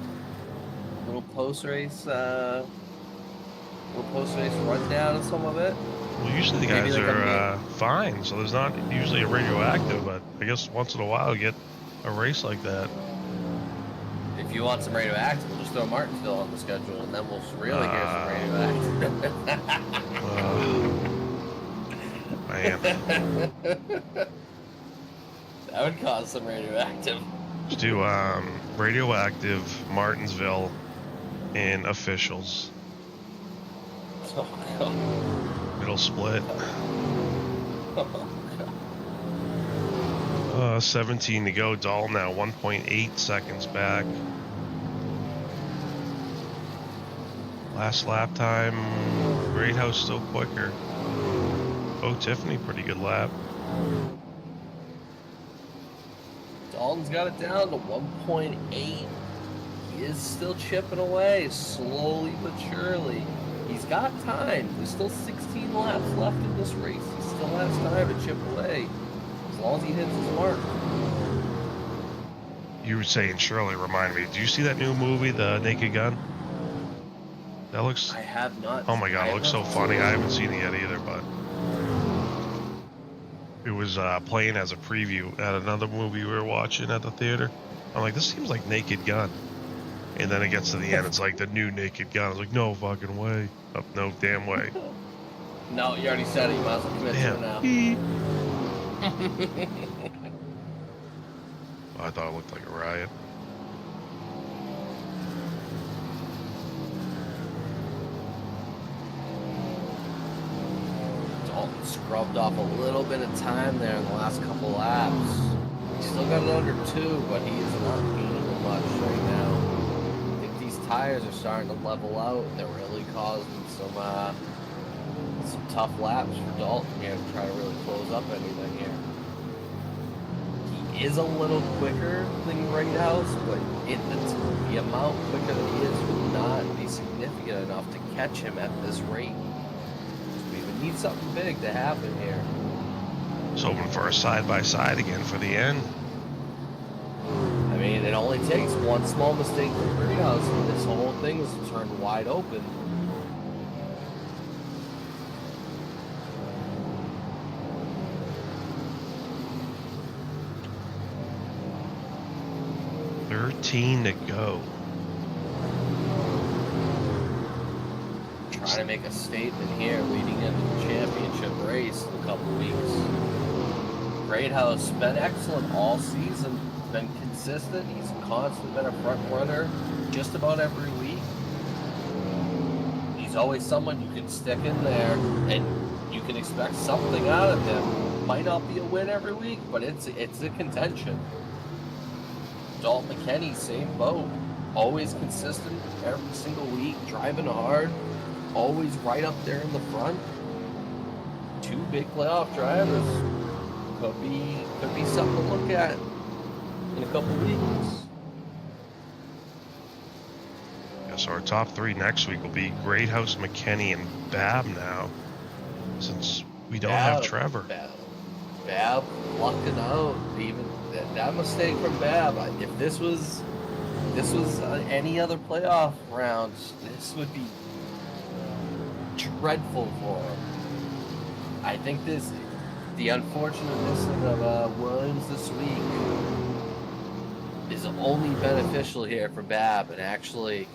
S2: Little post race rundown of some of it.
S1: Well, usually the guys are fine, so there's not usually a radioactive, but I guess once in a while you get a race like that.
S2: If you want some radioactive, we'll just throw Martinsville on the schedule, and then we'll really get some radioactive.
S1: Man.
S2: That would cause some radioactive.
S1: Let's do radioactive, Martinsville, and officials.
S2: Oh, God.
S1: Middle split. 17 to go. Dahl now 1.8 seconds back. Last lap time. Great House still quicker. Oh, Tiffany, pretty good lap.
S2: Dalton's got it down to 1.8. He is still chipping away, slowly but surely. He's got time. There's still 16 laps left in this race. He still has time to chip away, as long as he hits his mark.
S1: You were saying Shirley reminded me. Did you see that new movie, The Naked Gun? That looks...
S2: I have not.
S1: Oh my God, it looks so funny. I haven't seen it yet either, but... It was playing as a preview at another movie we were watching at the theater. I'm like, this seems like Naked Gun. And then it gets to the end, it's like the new Naked Gun. I was like, no fucking way. Oh, no damn way.
S2: No, you already said it. You might as well commit to it now.
S1: I thought it looked like a riot.
S2: Dalton scrubbed off a little bit of time there in the last couple laps. He's still got it under 2, but he is not gaining much right now. I think these tires are starting to level out. They're really causing some tough laps for Dalton here to try to really close up anything here. He is a little quicker than Great House, but the amount quicker that he is would not be significant enough to catch him at this rate. So we would need something big to happen here.
S1: Just hoping for a side-by-side again for the end.
S2: I mean, it only takes one small mistake from Great House, and this whole thing is turned wide open.
S1: $13 to go.
S2: Trying to make a statement here leading into the championship race in a couple weeks. Great House, been excellent all season, been consistent. He's constantly been a front runner just about every week. He's always someone you can stick in there and you can expect something out of him. Might not be a win every week, but it's a contention. Dalton McKinney, same boat. Always consistent every single week, driving hard, always right up there in the front. 2 big playoff drivers. Could be something to look at in a couple weeks.
S1: Yeah, so our top 3 next week will be Great House, McKinney, and Bab now, since we don't have Trevor.
S2: Bab lucking out. Even that mistake from Bab. If this was any other playoff rounds, this would be dreadful for him. I think the unfortunate missing of Williams this week is only beneficial here for Bab, and actually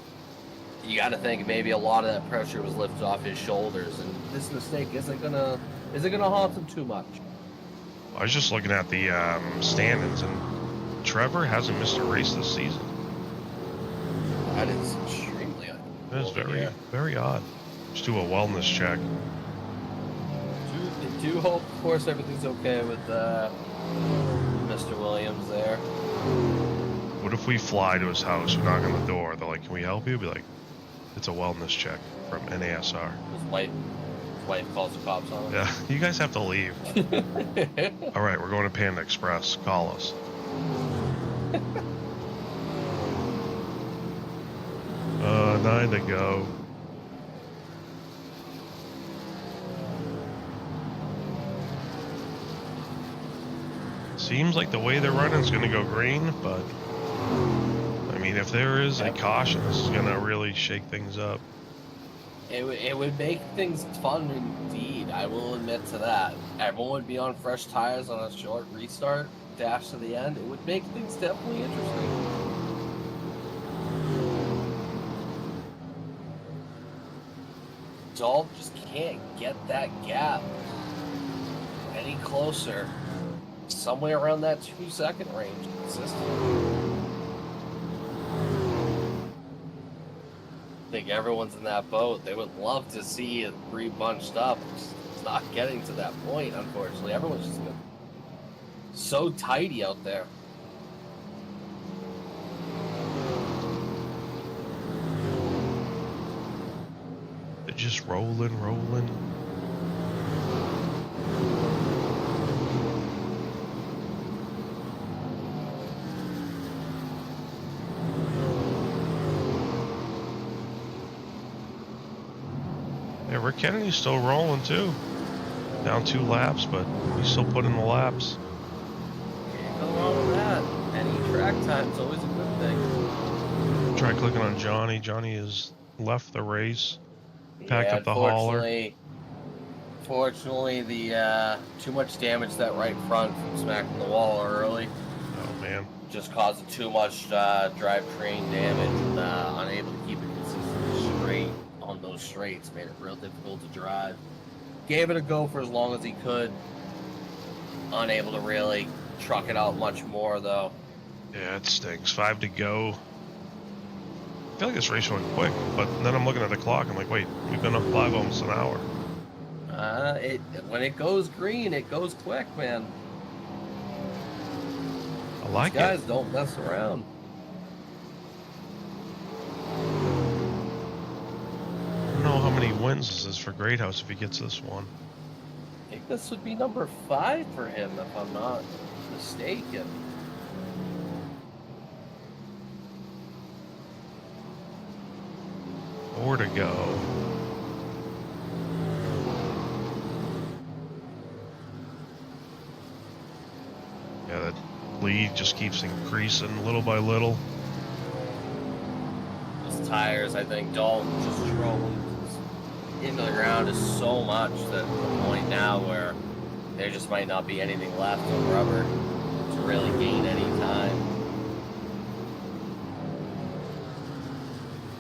S2: you got to think maybe a lot of that pressure was lifted off his shoulders, and this mistake isn't gonna haunt him too much.
S1: I was just looking at the standings, and Trevor hasn't missed a race this season.
S2: That is extremely odd.
S1: That is very odd. Just do a wellness check.
S2: Do hope, of course, everything's okay with Mr. Williams there.
S1: What if we fly to his house, we knock on the door, they're like, can we help you? Be like, it's a wellness check from NASR.
S2: His wife calls the cops on him.
S1: Yeah, you guys have to leave. All right, we're going to Panda Express. Call us. 9 to go. Seems like the way they're running is going to go green, but I mean, if there is a caution, this is going to really shake things up.
S2: It would make things fun indeed. I will admit to that. Everyone would be on fresh tires on a short restart dash to the end. It would make things definitely interesting. Dolph just can't get that gap any closer. Somewhere around that 2-second range consistently. I think everyone's in that boat. They would love to see it re-bunched up. It's not getting to that point, unfortunately. Everyone's just so tidy out there.
S1: They're just rolling. Yeah, Rick Kennedy's still rolling too. Down 2 laps, but he's still putting the laps.
S2: Can't go wrong with that. Any track time's always a good thing.
S1: Try clicking on Johnny. Johnny has left the race. Packed up the hauler.
S2: Fortunately, the too much damage that right front from smacking the wall early.
S1: Oh man.
S2: Just causing too much drivetrain damage and unable to keep it consistently straight on those straights. Made it real difficult to drive. Gave it a go for as long as he could. Unable to really truck it out much more though.
S1: Yeah, it stinks. 5 to go. I feel like this race went quick, but then I'm looking at the clock. I'm like, wait, we've been up 5 almost an hour.
S2: When it goes green, it goes quick, man.
S1: I like it.
S2: These guys don't mess around.
S1: I don't know how many wins this is for Greathouse if he gets this one.
S2: I think this would be number 5 for him, if I'm not mistaken.
S1: Four to go. Yeah, that lead just keeps increasing little by little.
S2: Those tires, I think, Dalton just drove into the ground is so much that the point now where there just might not be anything left on rubber to really gain any time.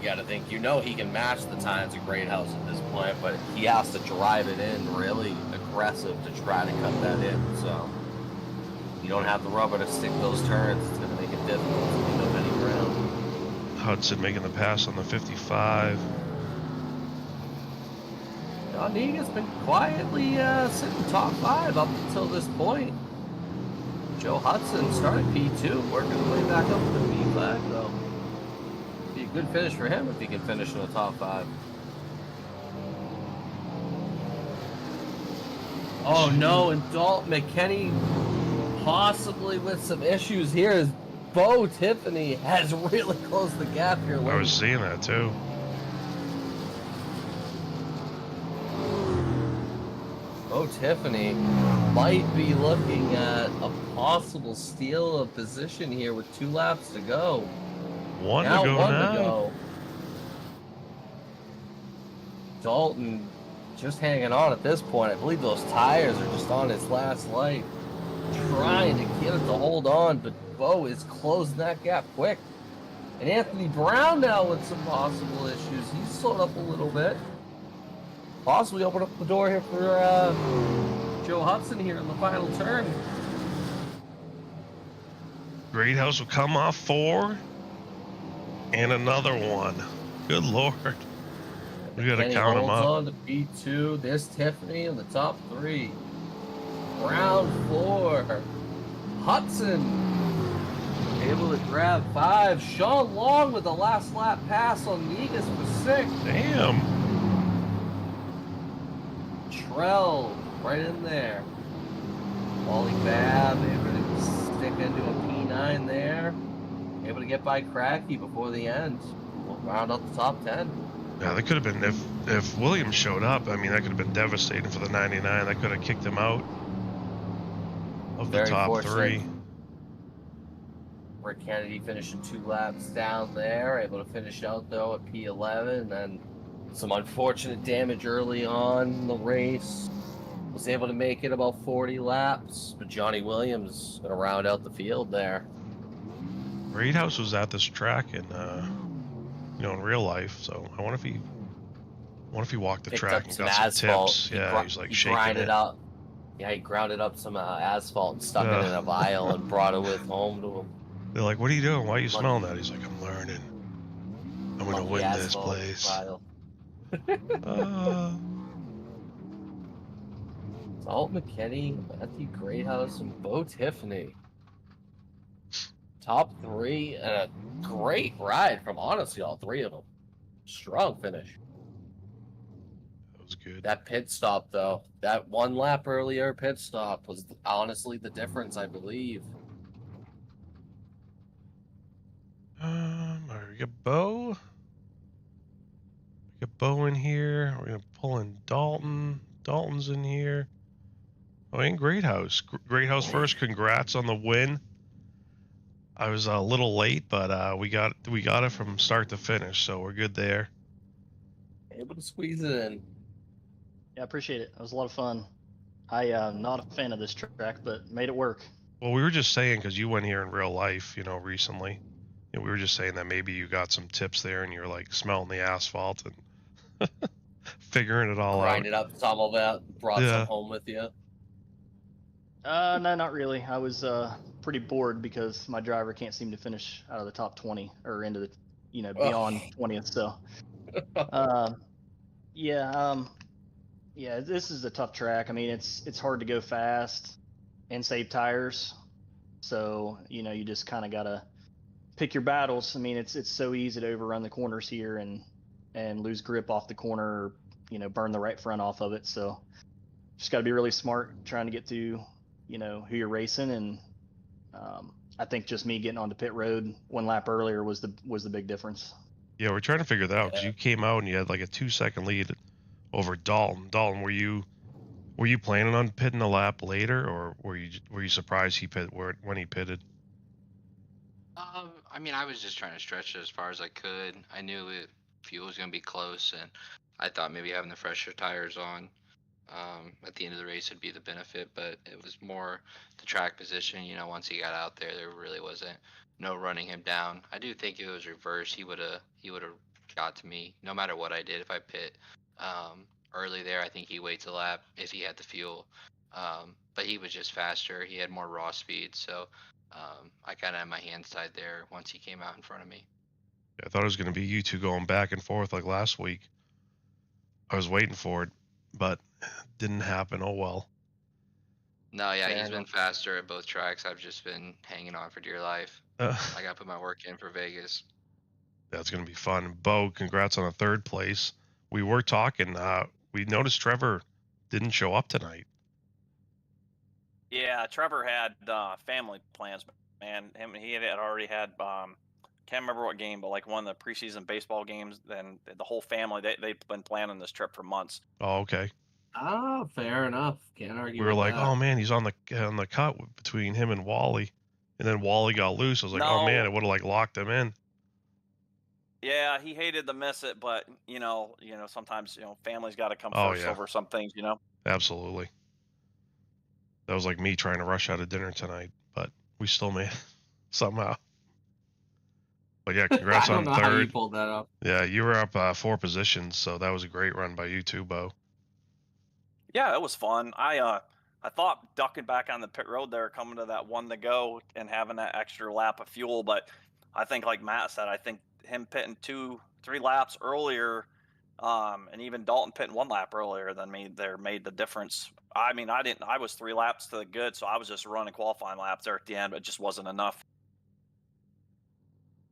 S2: You gotta think, he can match the times of Greathouse at this point, but he has to drive it in really aggressive to try to cut that in, so you don't have the rubber to stick those turns. It's gonna make it difficult to pick up any ground.
S1: Hudson making the pass on the 55.
S2: John Negan's been quietly sitting top 5 up until this point. Joe Hudson started P2, working his way back up to the B flag, though. Be a good finish for him if he can finish in the top 5. Oh no, and Dalton McKinney possibly with some issues here as Bo Tiffany has really closed the gap here.
S1: I was seeing that too.
S2: Bo Tiffany might be looking at a possible steal of position here with 2 laps to go.
S1: One to go.
S2: Dalton just hanging on at this point. I believe those tires are just on his last light. Trying to get it to hold on, but Bo is closing that gap quick. And Anthony Brown now with some possible issues. He's slowed up a little bit. Possibly open up the door here for Joe Hudson here in the final turn.
S1: Greathouse will come off 4. And another one. Good Lord. We got to
S2: Kenny
S1: count them
S2: holds
S1: up.
S2: on to P2. There's Tiffany in the top 3. Round 4. Hudson able to grab 5. Sean Long with the last lap pass on Negus for 6.
S1: Damn.
S2: Trell right in there. Wally Babb able to stick into a P9 there. Able to get by Cracky before the end. We'll round up the top 10.
S1: Yeah, that could have been, if Williams showed up, I mean, that could have been devastating for the 99. That could have kicked him out of the top 3.
S2: Rick Kennedy finishing 2 laps down there, able to finish out though at P11, and then some unfortunate damage early on in the race. Was able to make it about 40 laps, but Johnny Williams gonna round out the field there.
S1: Greathouse was at this track in, in real life, so I wonder if he walked the track and got some tips. Yeah, he's like shaking it
S2: up. Yeah, he grounded up some asphalt and stuck it in a vial and brought it with home to him.
S1: They're like, "What are you doing? Why are you smelling that?" He's like, "I'm learning. I'm gonna win this place."
S2: Alt McKinney, Matthew Greathouse, and Bo Tiffany. Top 3 and a great ride from honestly all 3 of them. Strong finish.
S1: That was good.
S2: That pit stop though, that 1 lap earlier pit stop was honestly the difference, I believe.
S1: We got Bo. We got Bo in here. We're gonna pull in Dalton. Dalton's in here. Oh, and Greathouse. Greathouse first. Congrats on the win. I was a little late, but we got it from start to finish, so we're good there.
S2: Able to squeeze it in.
S3: Yeah, I appreciate it. It was a lot of fun. I'm not a fan of this track, but made it work.
S1: Well, we were just saying, because you went here in real life, recently. We were just saying that maybe you got some tips there and you're like smelling the asphalt and figuring it all out.
S2: Grinded up some of that, brought some home with you.
S3: No, not really. I was pretty bored because my driver can't seem to finish out of the top 20 or into the, beyond 20th. So, yeah, this is a tough track. I mean, it's hard to go fast and save tires. So, you just kind of gotta pick your battles. I mean, it's so easy to overrun the corners here and lose grip off the corner, or, burn the right front off of it. So, just got to be really smart trying to get through, who you're racing. And I think just me getting onto pit road 1 lap earlier was the big difference.
S1: Yeah, we're trying to figure that out because you came out and you had like a 2-second lead over Dalton. Dalton, were you planning on pitting a lap later, or were you surprised when he pitted?
S4: I mean, I was just trying to stretch it as far as I could. I knew fuel was going to be close, and I thought maybe having the fresher tires on at the end of the race would be the benefit, but it was more the track position. Once he got out there really wasn't no running him down. I do think if it was reversed, he would have got to me no matter what I did. If I pit early there, I think he waits a lap if he had the fuel. But he was just faster. He had more raw speed, so I kind of had my hands tied there once he came out in front of me.
S1: I thought it was going to be you two going back and forth like last week. I was waiting for it, but didn't happen. Oh well.
S4: No, yeah, he's been faster at both tracks. I've just been hanging on for dear life. I got to put my work in for Vegas.
S1: That's going to be fun. Bo, congrats on a 3rd place. We were talking. We noticed Trevor didn't show up tonight.
S5: Yeah, Trevor had family plans, man. He had already had can't remember what game, but like one of the preseason baseball games. Then the whole family they've been planning this trip for months.
S1: Oh, okay.
S2: Ah, fair enough. Can't argue.
S1: We were like,
S2: that.
S1: oh man, he's on the cut between him and Wally, and then Wally got loose. I was like, oh man, it would have like locked him in.
S5: Yeah, he hated to miss it, but sometimes family's got to come first over some things,
S1: Absolutely. That was like me trying to rush out of dinner tonight, but we still made it somehow. But yeah, congrats
S2: I
S1: on
S2: don't know how you
S1: third.
S2: pulled that up.
S1: Yeah, you were up 4 positions, so that was a great run by you too, Bo.
S5: Yeah, it was fun. I thought ducking back on the pit road there, coming to that one to go and having that extra lap of fuel, but I think like Matt said, I think him pitting 2-3 laps earlier, and even Dalton pitting 1 lap earlier than me there made the difference. I mean, I was 3 laps to the good, so I was just running qualifying laps there at the end, but it just wasn't enough.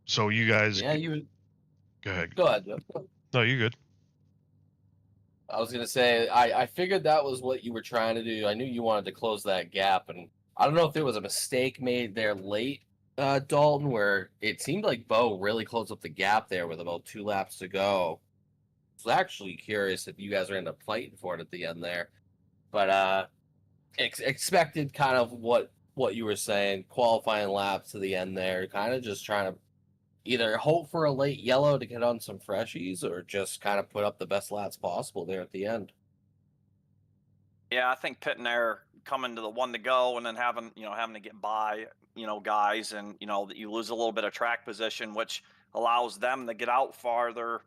S1: So you guys,
S2: Yeah, you
S1: go ahead.
S2: go ahead. Jeff.
S1: No, you're good.
S2: I was gonna say I figured that was what you were trying to do. I knew you wanted to close that gap, and I don't know if there was a mistake made there late, Dalton, where it seemed like Bo really closed up the gap there with about 2 laps to go. I was actually curious if you guys were end up fighting for it at the end there, but expected kind of what you were saying, qualifying laps to the end there, kind of just trying to either hope for a late yellow to get on some freshies or just kind of put up the best laps possible there at the end.
S5: Yeah, I think pitting there, coming to the one to go, and then having to get by guys, and you lose a little bit of track position, which allows them to get out farther.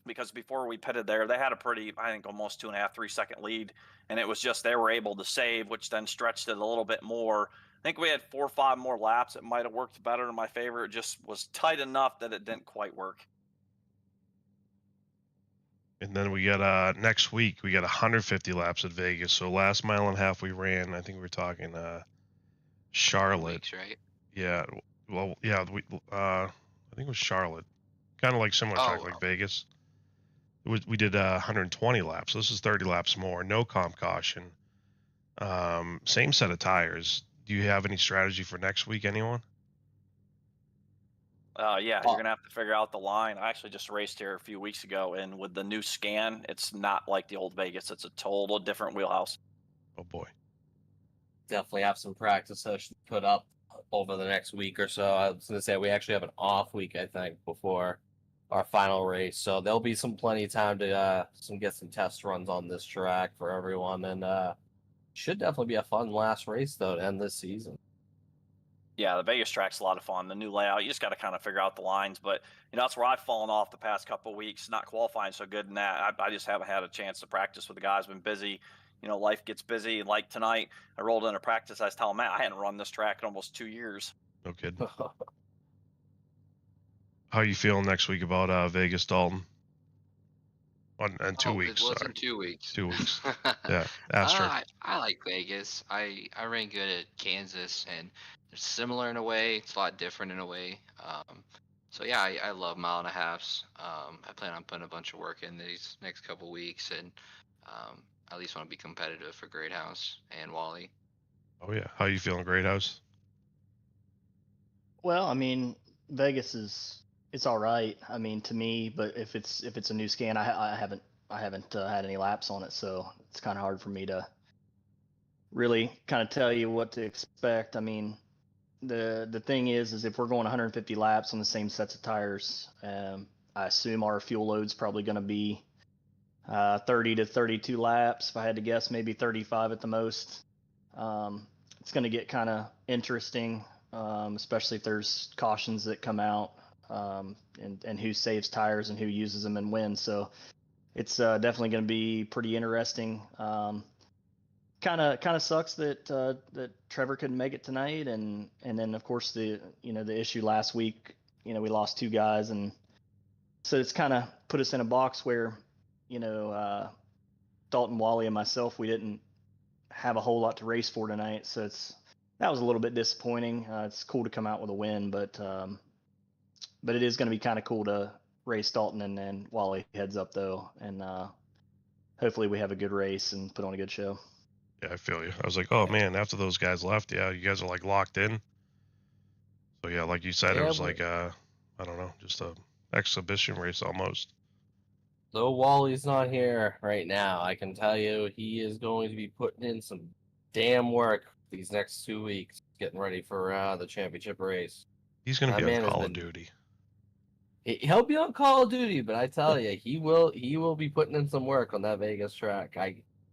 S5: Because before we pitted there, they had a pretty, I think, almost 2.5, 3 second lead, and it was just they were able to save, which then stretched it a little bit more. I think we had 4 or 5 more laps. It might have worked better in my favor. It just was tight enough that it didn't quite work.
S1: And then we got next week we got 150 laps at Vegas. So last mile and a half we ran, I think we were talking Charlotte.
S4: Weeks, right?
S1: Yeah. Well, yeah, I think it was Charlotte. Kind of like similar track like Vegas. We did 120 laps. So this is 30 laps more. No comp caution. Same set of tires. Do you have any strategy for next week, anyone?
S5: Yeah, you're gonna have to figure out the line. I actually just raced here a few weeks ago, and with the new scan, it's not like the old Vegas. It's a total different wheelhouse.
S1: Oh boy.
S2: Definitely have some practice sessions put up over the next week or so. I was gonna say we actually have an off week, I think, before our final race, so there'll be plenty of time to get some test runs on this track for everyone, and should definitely be a fun last race though to end this season.
S5: Yeah, the Vegas track's a lot of fun. The new layout, you just got to kind of figure out the lines. But that's where I've fallen off the past couple of weeks. Not qualifying so good in that. I just haven't had a chance to practice with the guys. Been busy. Life gets busy. Like tonight, I rolled into practice. I was telling Matt I hadn't run this track in almost 2 years.
S1: No kidding. How you feeling next week about Vegas, Dalton? In 2 weeks.
S4: It was
S1: sorry.
S4: in 2 weeks.
S1: 2 weeks. Yeah. Asterisk.
S4: I like Vegas. I ran good at Kansas, and it's similar in a way. It's a lot different in a way. So yeah, I love mile and a halves. I plan on putting a bunch of work in these next couple weeks, and at least want to be competitive for Great House and Wally.
S1: Oh yeah. How you feeling, Great House?
S3: Well, I mean, Vegas it's all right. I mean, to me, but if it's a new scan, I haven't had any laps on it, so it's kind of hard for me to really kind of tell you what to expect. I mean, the thing is if we're going 150 laps on the same sets of tires, I assume our fuel load's probably going to be 30 to 32 laps. If I had to guess, maybe 35 at the most. It's going to get kind of interesting, especially if there's cautions that come out, and who saves tires and who uses them and when. So it's definitely going to be pretty interesting. Kind of sucks that Trevor couldn't make it tonight, and then of course the issue last week. We lost 2 guys, and so it's kind of put us in a box where Dalton, Wally, and myself, we didn't have a whole lot to race for tonight. So that was a little bit disappointing. It's cool to come out with a win, but it is going to be kind of cool to race Dalton and then Wally heads up though, and hopefully we have a good race and put on a good show.
S1: Yeah, I feel you. I was like, oh man, after those guys left, yeah, you guys are like locked in. So yeah, like you said, it was like I don't know, just a exhibition race almost.
S2: Though Wally's not here right now, I can tell you he is going to be putting in some damn work these next 2 weeks, getting ready for the championship race.
S1: He's going to be on Call of Duty.
S2: He'll be on Call of Duty, but I tell you, he will be putting in some work on that Vegas track.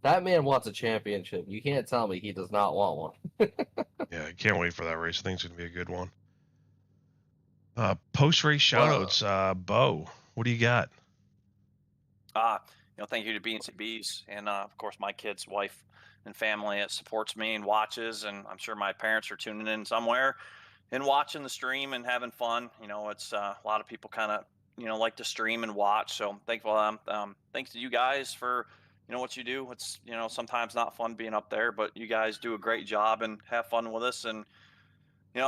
S2: That man wants a championship. You can't tell me he does not want one.
S1: Yeah, I can't wait for that race. I think it's going to be a good one. Post race shoutouts. Bo, what do you got?
S5: Thank you to BNCBs and of course my kids, wife, and family that supports me and watches, and I'm sure my parents are tuning in somewhere and watching the stream and having fun. It's a lot of people kind of like to stream and watch, so I'm thankful. Thanks to you guys for what you do. It's sometimes not fun being up there, but you guys do a great job and have fun with us. And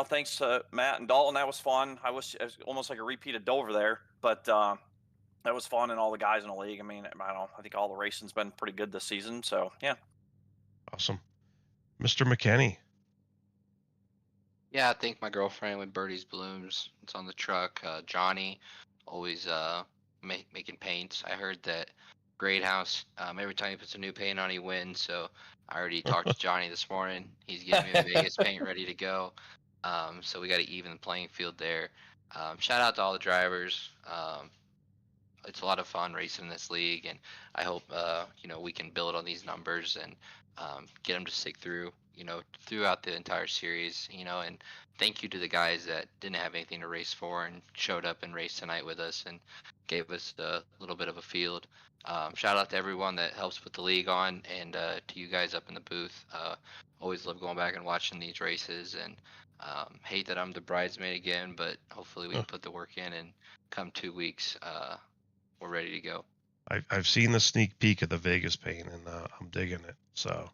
S5: thanks to Matt and Dalton, that was fun. It was almost like a repeat of Dover there, but that was fun, and all the guys in the league. I mean, I think all the racing's been pretty good this season. So yeah.
S1: Awesome. Mr. McKenney.
S4: Yeah, I think my girlfriend with Birdie's Blooms. It's on the truck. Johnny, always making paints. I heard that Great House, every time he puts a new paint on, he wins. So I already talked to Johnny this morning. He's getting me a Vegas paint ready to go. So we got to even the playing field there. Shout out to all the drivers. It's a lot of fun racing in this league, and I hope we can build on these numbers and get them to stick through throughout the entire series. And thank you to the guys that didn't have anything to race for and showed up and raced tonight with us and gave us a little bit of a field. Shout out to everyone that helps put the league on, and to you guys up in the booth. Always love going back and watching these races, and hate that I'm the bridesmaid again, but hopefully we can put the work in, and come 2 weeks we're ready to go.
S1: I've seen the sneak peek of the Vegas paint, and I'm digging it. So,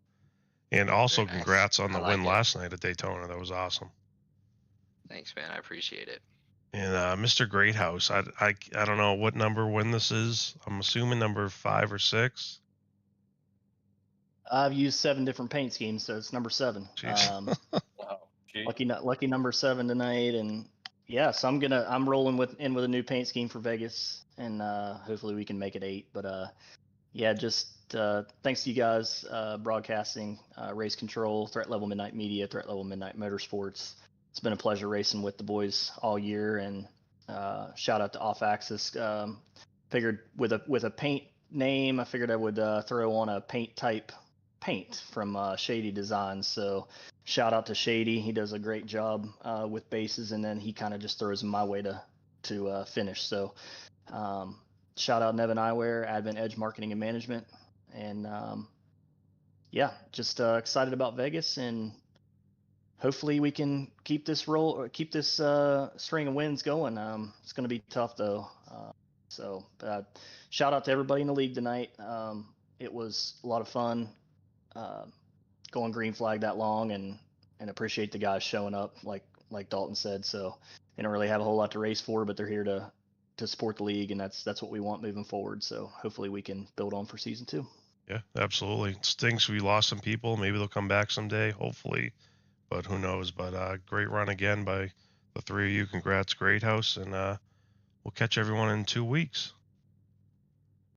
S1: and also
S4: Very nice.
S1: congrats on the
S4: I like
S1: win
S4: it.
S1: last night at Daytona. That was awesome.
S4: Thanks, man. I appreciate it.
S1: And Mr. Greathouse, I don't know what number win this is. I'm assuming number 5 or 6.
S3: I've used 7 different paint schemes, so it's number 7.
S1: Jeez.
S5: Wow.
S3: Lucky number 7 tonight, and yeah, so I'm rolling with a new paint scheme for Vegas, and hopefully we can make it 8. But yeah, just thanks to you guys, broadcasting, Race Control, Threat Level Midnight Media, Threat Level Midnight Motorsports. It's been a pleasure racing with the boys all year, and shout out to Off Axis. Figured with a paint name, I figured I would throw on a paint type paint from Shady Designs. So shout out to Shady. He does a great job with bases, and then he kind of just throws them my way to finish. So shout out Nevin Eyewear, Advent Edge Marketing and Management, and yeah, just excited about Vegas, and hopefully we can keep this string of wins going. It's going to be tough though. So shout out to everybody in the league tonight. It was a lot of fun going green flag that long, and appreciate the guys showing up like Dalton said. So they don't really have a whole lot to race for, but they're here to support the league, and that's what we want moving forward. So hopefully we can build on for season 2.
S1: Yeah, absolutely. It stinks we lost some people. Maybe they'll come back someday, hopefully, but who knows. But great run again by the 3 of you. Congrats, Great House, and we'll catch everyone in 2 weeks.